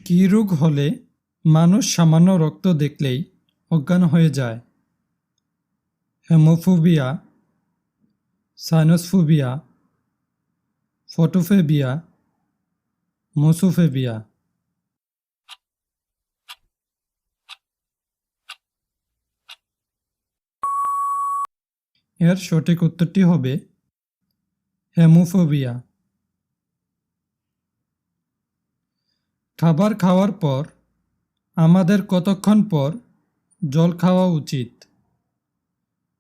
কী রোগ হলে মানুষ সামান্য রক্ত দেখলেই অজ্ঞান হয়ে যায়? হেমোফোবিয়া, সাইনোসফোবিয়া, ফটোফোবিয়া, মোসোফোবিয়া। এর সঠিক উত্তরটি হবে হেমোফোবিয়া। খাবার খাওয়ার পর আমাদের কতক্ষণ পর জল খাওয়া উচিত?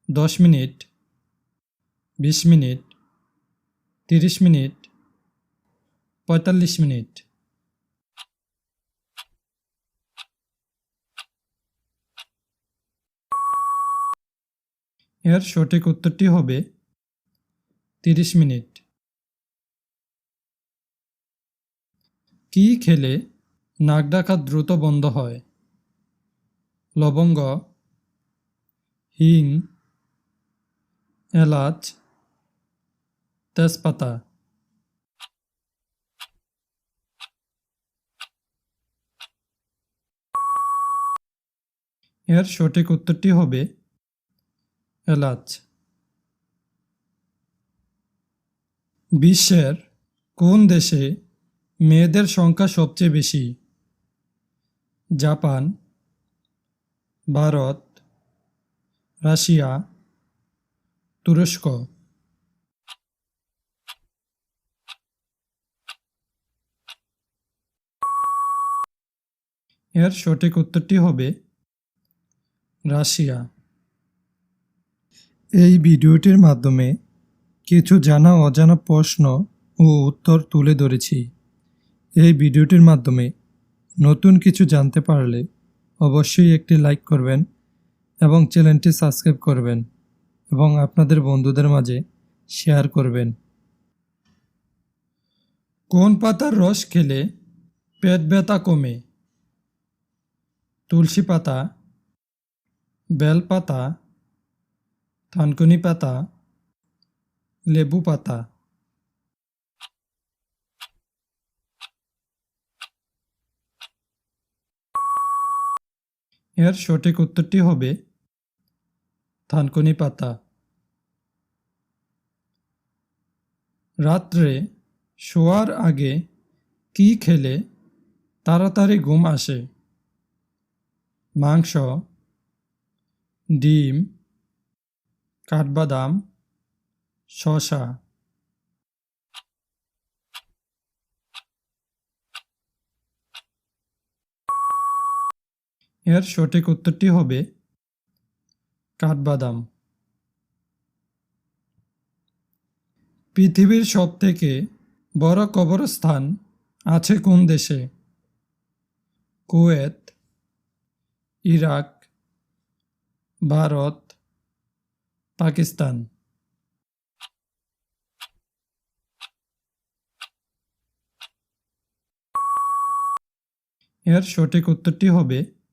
10 মিনিট, 20 মিনিট, 30 মিনিট, 45 মিনিট। এর সঠিক উত্তরটি হবে 30 মিনিট। কী খেলে নাক ডাকা দ্রুত বন্ধ হয়? লবঙ্গ, হিং, এলাচ, তেজপাতা। এর সঠিক উত্তরটি হবে এলাচ। বিশ্বের কোন দেশে মেয়েদের সংখ্যা সবচেয়ে বেশি? জাপান, ভারত, রাশিয়া, তুরস্ক। এর সঠিক উত্তরটি হবে রাশিয়া। এই ভিডিওটির মাধ্যমে কিছু জানা অজানা প্রশ্ন ও উত্তর তুলে ধরেছি। এই ভিডিওটির মাধ্যমে নতুন কিছু জানতে পারলে অবশ্যই একটি লাইক করবেন এবং চ্যানেলটি সাবস্ক্রাইব করবেন এবং আপনাদের বন্ধুদের মাঝে শেয়ার করবেন। কোন পাতার রস খেলে পেট ব্যথা কমে? তুলসী পাতা, বেল পাতা, থানকুনি পাতা, লেবু পাতা। এর সঠিক উত্তরটি হবে থানকুনি পাতা। রাত্রে শোয়ার আগে কী খেলে তাড়াতাড়ি ঘুম আসে? মাংস, ডিম, কাঠবাদাম, শসা। এর সঠিক উত্তরটি হবে কাঠবাদাম। পৃথিবীর সবথেকে বড় কবরস্থান আছে কোন দেশে? Kuwait, Iraq, Bharat, Pakistan. এর সঠিক উত্তরটি হবে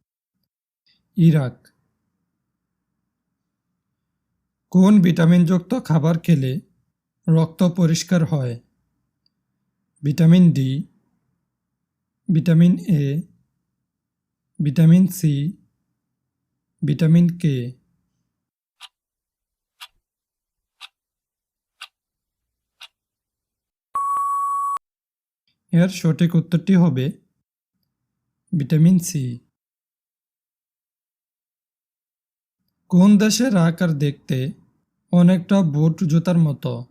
ইরাক। কোন ভিটামিনযুক্ত খাবার খেলে রক্ত পরিষ্কার হয়? Vitamin D, vitamin A, vitamin C, vitamin K. এর সঠিক উত্তরটি হবে ভিটামিন সি। কোন দেশের আকার দেখতে অনেকটা বুট জুতার মতো?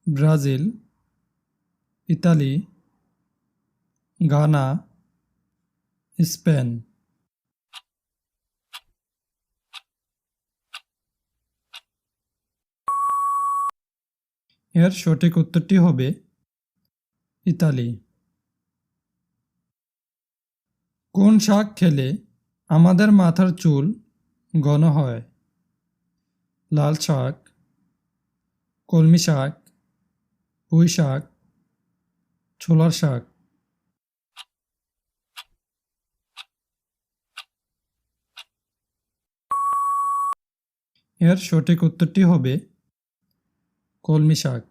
ব্রাজিল, ইতালি, গানা, স্পেন। এর সঠিক উত্তরটি হবে ইতালি। কোন শাক খেলে আমাদের মাথার চুল ঘন হয়? লাল শাক, কলমি শাক, পুঁই শাক, ছোলার শাক। এর সঠিক উত্তরটি হবে কলমি শাক।